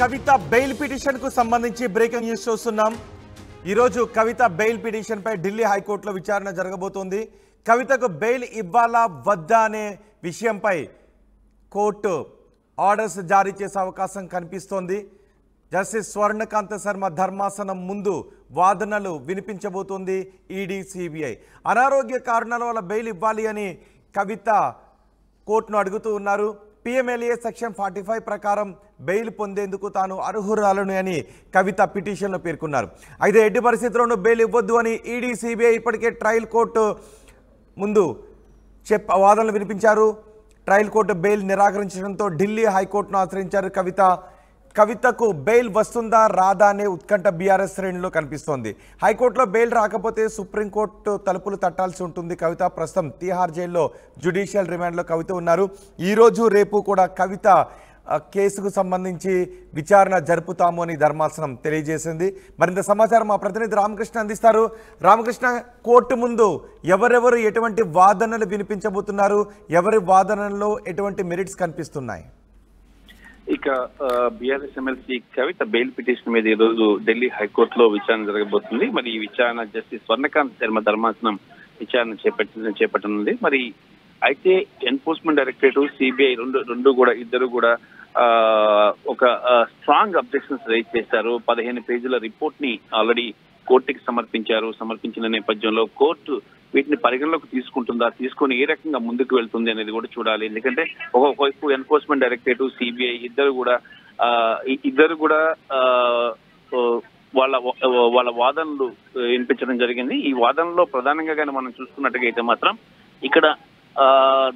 కవిత bail petition కు సంబంధించి breaking news చూస్తున్నాం। ఈ రోజు కవిత బెయిల్ పిటిషన్ పై ఢిల్లీ హైకోర్టులో విచారణ జరగబోతోంది। కవితకు బెయిల్ ఇవ్వాలా వద్దా అనే విషయంపై కోర్టు ఆర్డర్స్ జారీ చేసే అవకాశం కనిపిస్తోంది। జస్టిస్ స్వర్ణకాంత శర్మ ధర్మాసనం ముందు వాదనలు వినిపించబోతోంది ఈడీ సిబిఐ। అనారోగ్య కారణాల వల్ల బెయిల్ ఇవ్వాలి అని కవిత కోర్టును అడుగుతూ ఉన్నారు। PMLA సెక్షన్ 45 ప్రకారం బెయిల్ పొందేందుకు తాను అర్హురాలను అని కవిత పిటిషన్లో పేర్కొన్నారు। అయితే ఎట్టి పరిస్థితుల్లోనూ బెయిల్ ఇవ్వొద్దు అని ఈడీ సిబిఐ ఇప్పటికే ట్రయల్ కోర్టు ముందు వాదనలు వినిపించారు। ట్రయల్ కోర్టు బెయిల్ నిరాకరించడంతో ఢిల్లీ హైకోర్టును ఆశ్రయించారు కవితకు బెయిల్ వస్తుందా రాదా అనే ఉత్కంఠ బీఆర్ఎస్ శ్రేణిలో కనిపిస్తోంది। హైకోర్టులో బెయిల్ రాకపోతే సుప్రీంకోర్టు తలుపులు తట్టాల్సి ఉంటుంది। కవిత ప్రస్తుతం తిహార్ జైల్లో జ్యుడిషియల్ రిమాండ్లో కవిత ఉన్నారు। ఈరోజు రేపు కూడా కవిత కేసుకు సంబంధించి విచారణ జరుపుతాము అని ధర్మాసనం తెలియజేసింది। మరింత సమాచారం మా ప్రతినిధి రామకృష్ణ అందిస్తారు। రామకృష్ణ, కోర్టు ముందు ఎవరెవరు ఎటువంటి వాదనలు వినిపించబోతున్నారు, ఎవరి వాదనల్లో ఎటువంటి మెరిట్స్ కనిపిస్తున్నాయి? ఇక బీఆర్ఎస్ ఎమ్మెల్సీ కవిత బెయిల్ పిటిషన్ మీద ఈ రోజు ఢిల్లీ హైకోర్టులో విచారణ జరగబోతుంది। మరి ఈ విచారణ జస్టిస్ స్వర్ణకాంత్ శర్మ ధర్మాసనం విచారణ చేపట్టనుంది। మరి అయితే ఎన్ఫోర్స్మెంట్ డైరెక్టరేట్ సిబిఐ ఇద్దరు కూడా ఒక స్ట్రాంగ్ అబ్జెక్షన్స్ రైజ్ చేశారు। 15 పేజీల రిపోర్ట్ ని ఆల్రెడీ కోర్టుకి సమర్పించిన నేపథ్యంలో కోర్టు వీటిని పరిగణలోకి తీసుకుంటుందా, తీసుకొని ఏ రకంగా ముందుకు వెళ్తుంది అనేది కూడా చూడాలి। ఎందుకంటే ఒకవైపు ఎన్ఫోర్స్మెంట్ డైరెక్టరేట్ సిబిఐ ఇద్దరు కూడా వాళ్ళ వాదనలు వినిపించడం జరిగింది। ఈ వాదనలో ప్రధానంగా కానీ మనం చూసుకున్నట్టుగా అయితే మాత్రం ఇక్కడ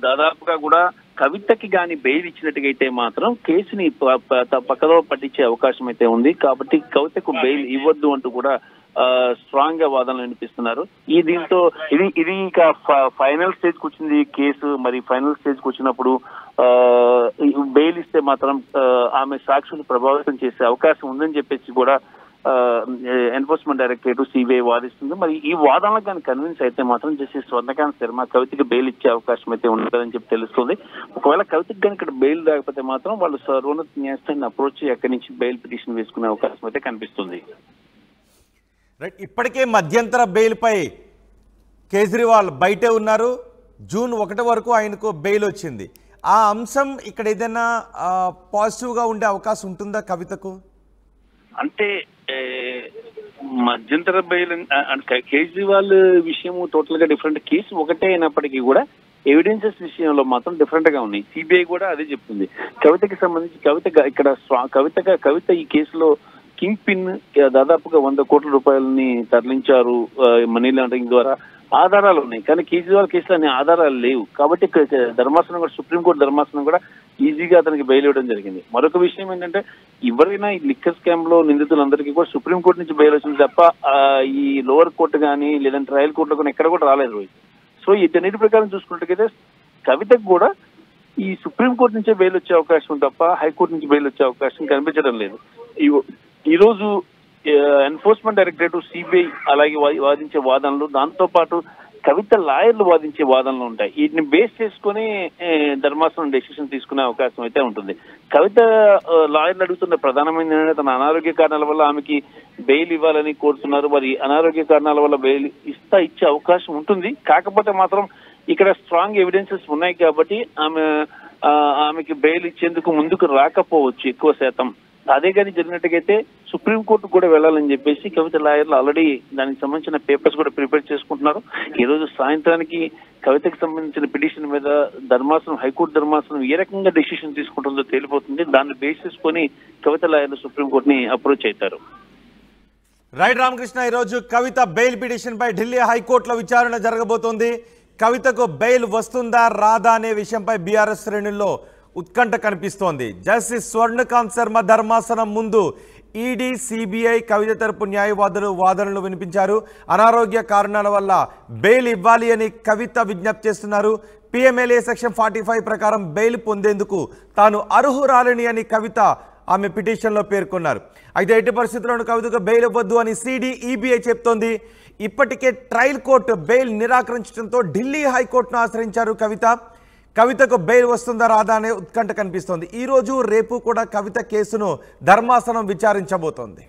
దాదాపుగా కూడా కవితకి కానీ బెయిల్ ఇచ్చినట్టుగా అయితే మాత్రం కేసుని పక్కదో పట్టించే అవకాశం అయితే ఉంది। కాబట్టి కవితకు బెయిల్ ఇవ్వద్దు అంటూ కూడా స్ట్రాంగ్ గా వాదనలు వినిపిస్తున్నారు। దీంతో ఇది ఇంకా ఫైనల్ స్టేజ్ కు వచ్చింది కేసు। మరి ఫైనల్ స్టేజ్ కు వచ్చినప్పుడు బెయిల్ ఇస్తే మాత్రం ఆమె సాక్షులు ప్రభావితం చేసే అవకాశం ఉందని చెప్పేసి కూడా ఎన్ఫోర్స్మెంట్ డైరెక్టరేట్ సిబిఐ వాదిస్తుంది। మరి ఈ వాదనలకు కానీ కన్విన్స్ అయితే మాత్రం జస్టిస్ స్వర్ణకాంత్ శర్మ కవితకి బెయిల్ ఇచ్చే అవకాశం అయితే ఉండదని చెప్పి తెలుస్తుంది। ఒకవేళ కవితకి కానీ ఇక్కడ బెయిల్ రాకపోతే మాత్రం వాళ్ళు సర్వోన్నత న్యాయస్థానాన్ని అప్రోచ్ అక్కడి నుంచి బెయిల్ పిటిషన్ వేసుకునే అవకాశం అయితే కనిపిస్తుంది। రైట్, ఇప్పటికే మధ్యంతర బెయిల్ పై కేజ్రీవాల్ బయటే ఉన్నారు। జూన్ 1 వరకు ఆయనకు బెయిల్ వచ్చింది। ఆ అంశం ఇక్కడ ఏదైనా పాజిటివ్గా ఉండే అవకాశం ఉంటుందా కవితకు? అంటే మధ్యంతర బెయిల్ కేజ్రీవాల్ విషయం టోటల్ గా డిఫరెంట్ కేసు ఒకటే అయినప్పటికీ కూడా ఎవిడెన్సెస్ విషయంలో మాత్రం డిఫరెంట్ గా ఉన్నాయి। సిబిఐ కూడా అదే చెప్తుంది। కవితకి సంబంధించి కవిత ఈ కేసులో కింగ్ పిన్ దాదాపుగా 100 కోట్ల రూపాయలని తరలించారు మనీ లాండరింగ్ ద్వారా ఆధారాలు ఉన్నాయి। కానీ కేజ్రీవాల్ కేసులో అన్ని ఆధారాలు లేవు। కాబట్టి ధర్మాసనం కూడా సుప్రీంకోర్టు ధర్మాసనం కూడా ఈజీగా అతనికి బెయిల్ ఇవ్వడం జరిగింది। మరొక విషయం ఏంటంటే ఎవరైనా ఈ లిక్కర్ స్కామ్ లో నిందితులందరికీ కూడా సుప్రీంకోర్టు నుంచి బెయిల్ వచ్చింది తప్ప ఈ లోవర్ కోర్టు కానీ లేదంటే ట్రయల్ కోర్టులో కానీ ఎక్కడ కూడా రాలేదు। సో వీటన్నిటి ప్రకారం చూసుకున్నట్టుగైతే కవితకు కూడా ఈ సుప్రీంకోర్టు నుంచే బెయిల్ వచ్చే అవకాశం తప్ప హైకోర్టు నుంచి బెయిల్ వచ్చే అవకాశం కనిపించడం లేదు। ఈ రోజు ఎన్ఫోర్స్మెంట్ డైరెక్టరేట్ సిబిఐ అలాగే వాదించే వాదనలు, దాంతో పాటు కవిత లాయర్లు వాదించే వాదనలు ఉంటాయి। వీటిని బేస్ చేసుకుని ధర్మాసనం డెసిషన్ తీసుకునే అవకాశం అయితే ఉంటుంది। కవిత లాయర్లు అడుగుతున్న ప్రధానమైన తన అనారోగ్య కారణాల వల్ల ఆమెకి బెయిల్ ఇవ్వాలని కోరుతున్నారు। మరి అనారోగ్య కారణాల వల్ల బెయిల్ ఇచ్చే అవకాశం ఉంటుంది। కాకపోతే మాత్రం ఇక్కడ స్ట్రాంగ్ ఎవిడెన్సెస్ ఉన్నాయి కాబట్టి ఆమెకి బెయిల్ ఇచ్చేందుకు ముందుకు రాకపోవచ్చు ఎక్కువ శాతం। అదే కానీ జరిగినట్టుగైతే సుప్రీంకోర్టు కూడా వెళ్లాలని చెప్పేసి కవిత లాయర్లు ఆల్రెడీ దానికి సంబంధించిన పేపర్స్ కూడా ప్రిపేర్ చేసుకుంటున్నారు। ఈ రోజు సాయంత్రానికి కవితకు సంబంధించిన పిటిషన్ మీద హైకోర్టు ధర్మాసనం ఏ రకంగా డెసిషన్ తీసుకుంటుందో తేలిపోతుంది। దాన్ని బేస్ చేసుకొని కవిత లాయర్లు సుప్రీంకోర్టుని అప్రోచ్ అవుతారు। రైట్ రామకృష్ణ, ఈరోజు కవిత బెయిల్ పిటిషన్ పై ఢిల్లీ హైకోర్టులో విచారణ జరగబోతోంది। కవితకు బెయిల్ వస్తుందా రాదా అనే విషయంపై బీఆర్ఎస్ శ్రేణుల్లో ఉత్కంఠ కనిపిస్తోంది। జస్టిస్ స్వర్ణకాంత్ శర్మ ధర్మాసనం ముందు ఈడీ సిబిఐ కవిత తరపు న్యాయవాదులు వాదనలు వినిపించారు। అనారోగ్య కారణాల వల్ల బెయిల్ ఇవ్వాలి అని కవిత విజ్ఞప్తి చేస్తున్నారు। PMLA సెక్షన్ 45 ప్రకారం బెయిల్ పొందేందుకు తాను అర్హురాలని అని కవిత ఆమె పిటిషన్లో పేర్కొన్నారు। అయితే ఎట్టి పరిస్థితుల్లోనూ కవితకు బెయిల్ ఇవ్వద్దు అని ఈబీఐ చెప్తోంది। ఇప్పటికే ట్రయల్ కోర్టు బెయిల్ నిరాకరించడంతో ఢిల్లీ హైకోర్టును ఆశ్రయించారు కవిత। కవితకు బెయిల్ వస్తుందా రాదా అనే ఉత్కంఠ కనిపిస్తోంది. ఈ రోజు రేపు కూడా కవిత కేసును ధర్మాసనం విచారించబోతోంది.